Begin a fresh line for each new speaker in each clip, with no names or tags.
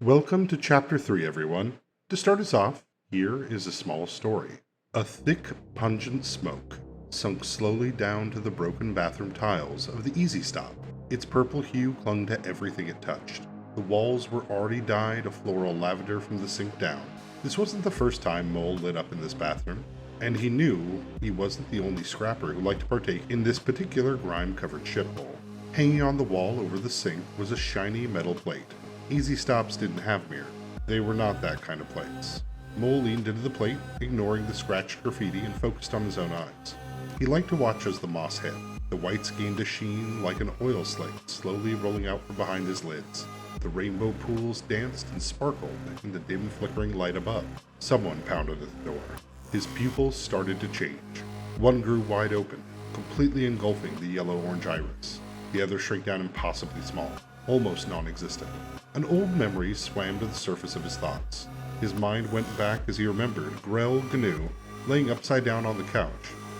Welcome to Chapter 3, everyone. To start us off, here is a small story. A thick, pungent smoke sunk slowly down to the broken bathroom tiles of the Easy Stop. Its purple hue clung to everything it touched. The walls were already dyed a floral lavender from the sink down. This wasn't the first time Mole lit up in this bathroom, and he knew he wasn't the only scrapper who liked to partake in this particular grime-covered shithole. Hanging on the wall over the sink was a shiny metal plate. Easy Stops didn't have mirror. They were not that kind of place. Mole leaned into the plate, ignoring the scratched graffiti, and focused on his own eyes. He liked to watch as the moss hit. The whites gained a sheen like an oil slate, slowly rolling out from behind his lids. The rainbow pools danced and sparkled in the dim flickering light above. Someone pounded at the door. His pupils started to change. One grew wide open, completely engulfing the yellow-orange iris. The other shrank down impossibly small, almost non-existent. An old memory swam to the surface of his thoughts. His mind went back as he remembered Grell Gnu laying upside down on the couch,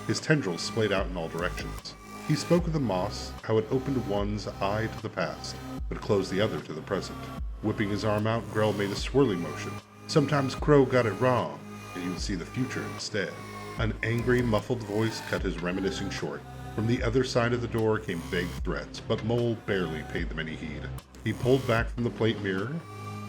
his tendrils splayed out in all directions. He spoke of the moss, how it opened one's eye to the past, but closed the other to the present. Whipping his arm out, Grell made a swirling motion. Sometimes Crow got it wrong, and you would see the future instead. An angry, muffled voice cut his reminiscing short. From the other side of the door came vague threats, but Mole barely paid them any heed. He pulled back from the plate mirror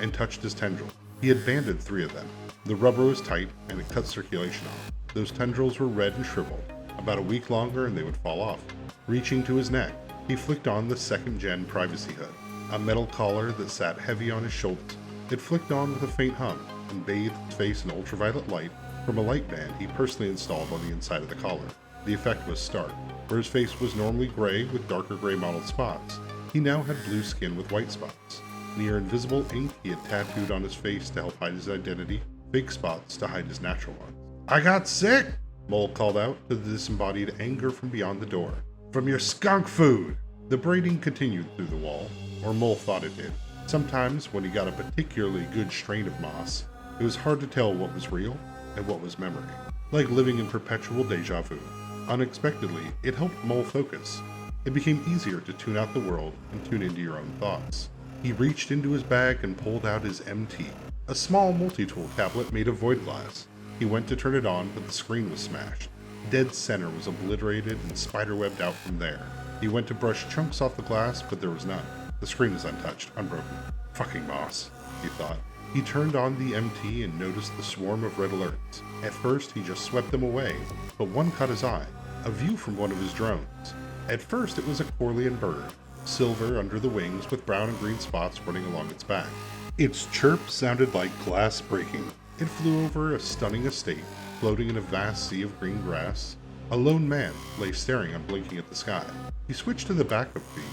and touched his tendril. He had banded 3 of them. The rubber was tight, and it cut circulation off. Those tendrils were red and shriveled. About a week longer and they would fall off. Reaching to his neck, he flicked on the second-gen privacy hood, a metal collar that sat heavy on his shoulders. It flicked on with a faint hum and bathed his face in ultraviolet light from a light band he personally installed on the inside of the collar. The effect was stark. Where his face was normally gray with darker gray mottled spots, he now had blue skin with white spots. Near invisible ink he had tattooed on his face to help hide his identity, fake spots to hide his natural ones. "I got sick!" Mole called out to the disembodied anger from beyond the door. "From your skunk food!" The braiding continued through the wall, or Mole thought it did. Sometimes, when he got a particularly good strain of moss, it was hard to tell what was real and what was memory, like living in perpetual deja vu. Unexpectedly, it helped Mole focus. It became easier to tune out the world and tune into your own thoughts. He reached into his bag and pulled out his MT, a small multi-tool tablet made of void glass. He went to turn it on, but the screen was smashed. Dead center was obliterated and spiderwebbed out from there. He went to brush chunks off the glass, but there was none. The screen was untouched, unbroken. Fucking moss, he thought. He turned on the MT and noticed the swarm of red alerts. At first, he just swept them away, but one caught his eye, a view from one of his drones. At first, it was a Corlean bird, silver under the wings with brown and green spots running along its back. Its chirp sounded like glass breaking. It flew over a stunning estate, floating in a vast sea of green grass. A lone man lay staring unblinking at the sky. He switched to the backup feed.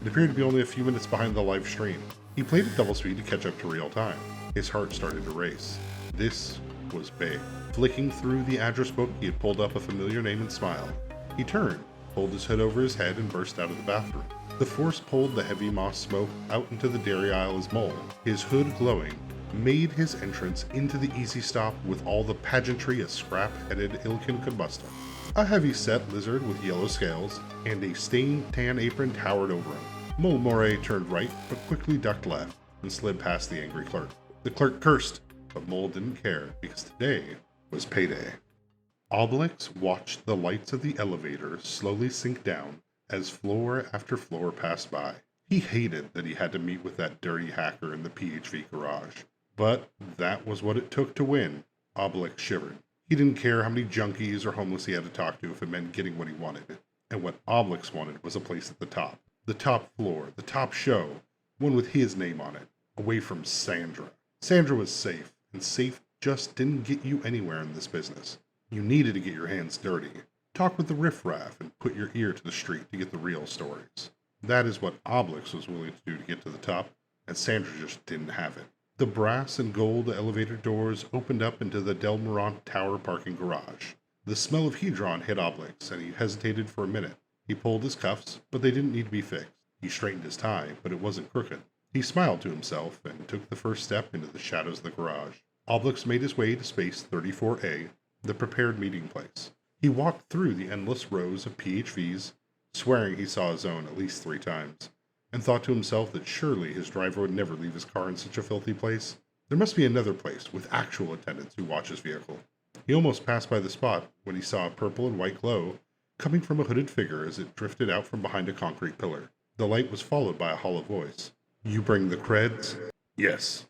It appeared to be only a few minutes behind the live stream. He played at double speed to catch up to real time. His heart started to race. This was big. Flicking through the address book, he had pulled up a familiar name and smiled. He turned, pulled his hood over his head, and burst out of the bathroom. The force pulled the heavy moss smoke out into the dairy aisle as Mole, his hood glowing, made his entrance into the Easy Stop with all the pageantry a scrap-headed Ilkin could muster. A heavy-set lizard with yellow scales and a stained tan apron towered over him. Mole Moray turned right, but quickly ducked left and slid past the angry clerk. The clerk cursed, but Mole didn't care because today was payday. Obelix watched the lights of the elevator slowly sink down as floor after floor passed by. He hated that he had to meet with that dirty hacker in the PHV garage. But that was what it took to win. Obelix shivered. He didn't care how many junkies or homeless he had to talk to if it meant getting what he wanted. And what Obelix wanted was a place at the top. The top floor, the top show, one with his name on it, away from Sandra. Sandra was safe, and safe just didn't get you anywhere in this business. You needed to get your hands dirty. Talk with the riffraff and put your ear to the street to get the real stories. That is what Obelix was willing to do to get to the top, and Sandra just didn't have it. The brass and gold elevator doors opened up into the Delmorant Tower parking garage. The smell of Hedron hit Obelix, and he hesitated for a minute. He pulled his cuffs, but they didn't need to be fixed. He straightened his tie, but it wasn't crooked. He smiled to himself and took the first step into the shadows of the garage. Obelix made his way to space 34A, the prepared meeting place. He walked through the endless rows of PHVs, swearing he saw his own at least 3 times. and thought to himself that surely his driver would never leave his car in such a filthy place. There must be another place with actual attendants who watch his vehicle. He almost passed by the spot when he saw a purple and white glow coming from a hooded figure as it drifted out from behind a concrete pillar. The light was followed by a hollow voice. "You bring the creds?" Yes.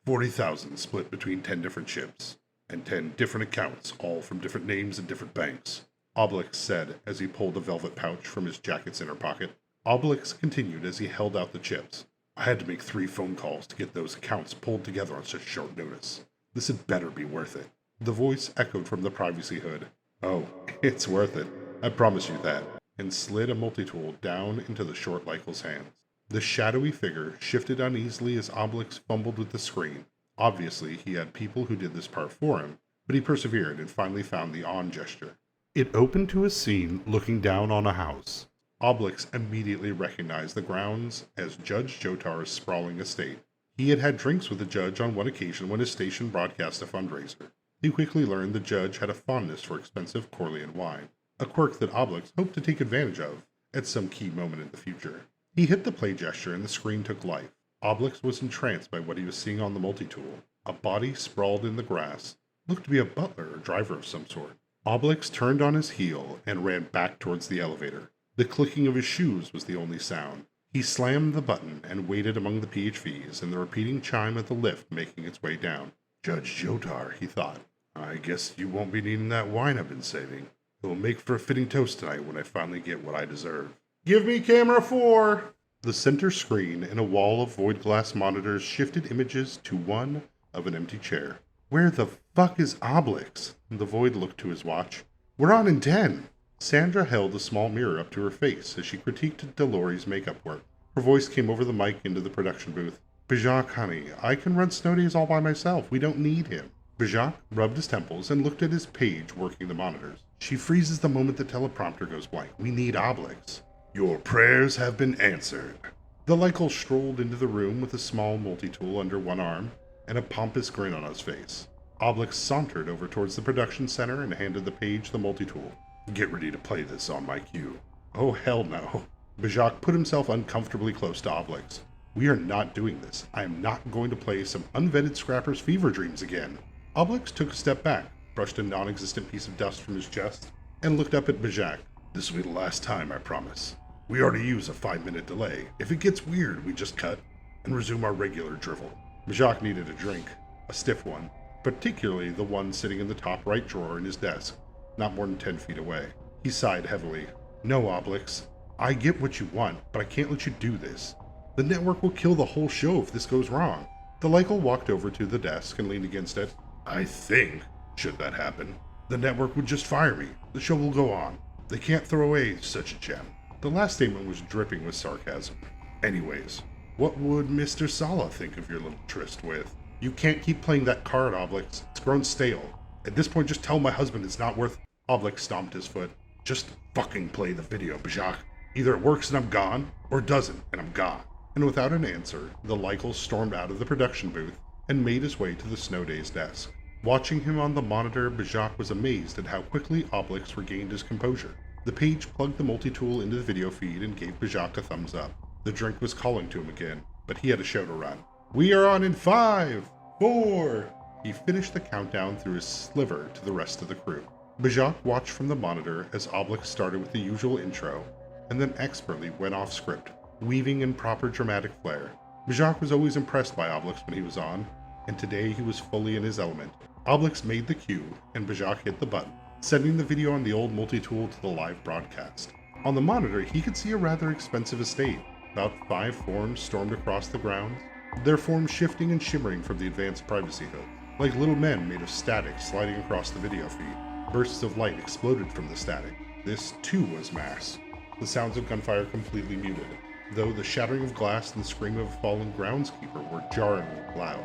40,000 split between 10 different ships, and 10 different accounts, all from different names and different banks," Obelix said as he pulled a velvet pouch from his jacket's inner pocket. Obelix continued as he held out the chips. "I had to make 3 phone calls to get those accounts pulled together on such short notice. This had better be worth it." The voice echoed from the privacy hood. "Oh, it's worth it. I promise you that," and slid a multi-tool down into the short Lykel's hands. The shadowy figure shifted uneasily as Obelix fumbled with the screen. Obviously, he had people who did this part for him, but he persevered and finally found the on gesture. It opened to a scene looking down on a house. Obelix immediately recognized the grounds as Judge Jotar's sprawling estate. He had had drinks with the judge on one occasion when his station broadcast a fundraiser. He quickly learned the judge had a fondness for expensive Corleone wine, a quirk that Obelix hoped to take advantage of at some key moment in the future. He hit the play gesture and the screen took life. Obelix was entranced by what he was seeing on the multi-tool. A body sprawled in the grass, looked to be a butler or driver of some sort. Obelix turned on his heel and ran back towards the elevator. The clicking of his shoes was the only sound. He slammed the button and waited among the PHVs and the repeating chime of the lift making its way down. "Judge Jotar," he thought. "I guess you won't be needing that wine I've been saving. It will make for a fitting toast tonight when I finally get what I deserve." "Give me camera 4!" The center screen in a wall of void glass monitors shifted images to one of an empty chair. "Where the fuck is Obelix?" The void looked to his watch. "We're on in 10. Sandra held a small mirror up to her face as she critiqued Delori's makeup work. Her voice came over the mic into the production booth. "Bijak, honey, I can run snow days all by myself. We don't need him." Bijak rubbed his temples and looked at his page working the monitors. "She freezes the moment the teleprompter goes blank. We need Obelix." "Your prayers have been answered." The Lykel strolled into the room with a small multi-tool under one arm and a pompous grin on his face. Obelix sauntered over towards the production center and handed the page the multi-tool. "Get ready to play this on my cue." "Oh, hell no." Bijak put himself uncomfortably close to Obelix. "We are not doing this. I am not going to play some unvetted scrapper's fever dreams again." Obelix took a step back, brushed a non-existent piece of dust from his chest, and looked up at Bijak. "This will be the last time, I promise. We already use a 5-minute delay. If it gets weird, we just cut and resume our regular drivel." Bijak needed a drink, a stiff one, particularly the one sitting in the top right drawer in his desk, not more than 10 feet away. He sighed heavily. "No, Obelix. I get what you want, but I can't let you do this. The network will kill the whole show if this goes wrong." The Lykel walked over to the desk and leaned against it. "I think, should that happen, the network would just fire me. The show will go on. They can't throw away such a gem." The last statement was dripping with sarcasm. "Anyways, what would Mr. Sala think of your little tryst with?" "You can't keep playing that card, Obelix. It's grown stale. At this point, just tell my husband it's not worth..." Obelix stomped his foot. "Just fucking play the video, Bijak. Either it works and I'm gone, or it doesn't and I'm gone." And without an answer, the Lykel stormed out of the production booth and made his way to the Snow Days desk. Watching him on the monitor, Bijak was amazed at how quickly Obelix regained his composure. The page plugged the multi-tool into the video feed and gave Bijak a thumbs up. The drink was calling to him again, but he had a show to run. "We are on in 5, 4... He finished the countdown through his sliver to the rest of the crew. Bijak watched from the monitor as Obelix started with the usual intro, and then expertly went off script, weaving in proper dramatic flair. Bijak was always impressed by Obelix when he was on, and today he was fully in his element. Obelix made the cue, and Bijak hit the button, sending the video on the old multi-tool to the live broadcast. On the monitor, he could see a rather expensive estate. About 5 forms stormed across the grounds, their forms shifting and shimmering from the advanced privacy hood, like little men made of static sliding across the video feed. Bursts of light exploded from the static. This, too, was mass. The sounds of gunfire completely muted, though the shattering of glass and the scream of a fallen groundskeeper were jarringly loud.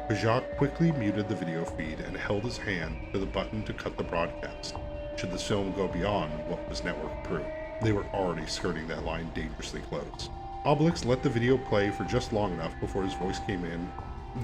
Bijak quickly muted the video feed and held his hand to the button to cut the broadcast, should the film go beyond what was network approved. They were already skirting that line dangerously close. Obelix let the video play for just long enough before his voice came in,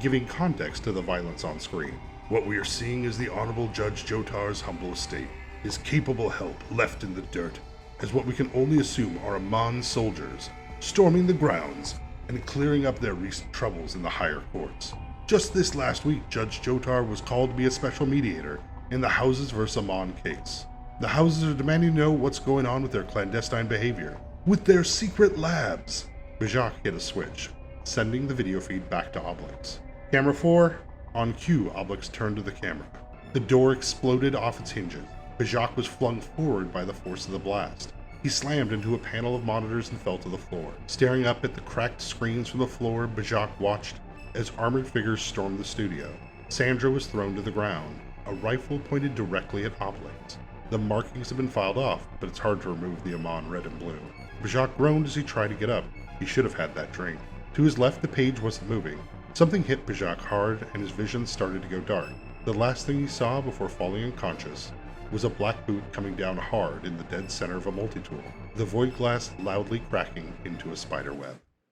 giving context to the violence on screen. "What we are seeing is the Honorable Judge Jotar's humble estate. His capable help left in the dirt, as what we can only assume are Amon's soldiers storming the grounds and clearing up their recent troubles in the higher courts. Just this last week, Judge Jotar was called to be a special mediator in the Houses vs. Amon case. The Houses are demanding to know what's going on with their clandestine behavior, with their secret labs. Bajak hit a switch, sending the video feed back to Obelix. Camera 4. On cue, Obelix turned to the camera. The door exploded off its hinges. Bajak was flung forward by the force of the blast. He slammed into a panel of monitors and fell to the floor. Staring up at the cracked screens from the floor, Bajak watched as armored figures stormed the studio. Sandra was thrown to the ground, a rifle pointed directly at Obelix. The markings have been filed off, but it's hard to remove the Amon red and blue. Bajak groaned as he tried to get up. He should have had that drink. To his left, the page wasn't moving. Something hit Bajak hard, and his vision started to go dark. The last thing he saw before falling unconscious was a black boot coming down hard in the dead center of a multi-tool, the void glass loudly cracking into a spider web.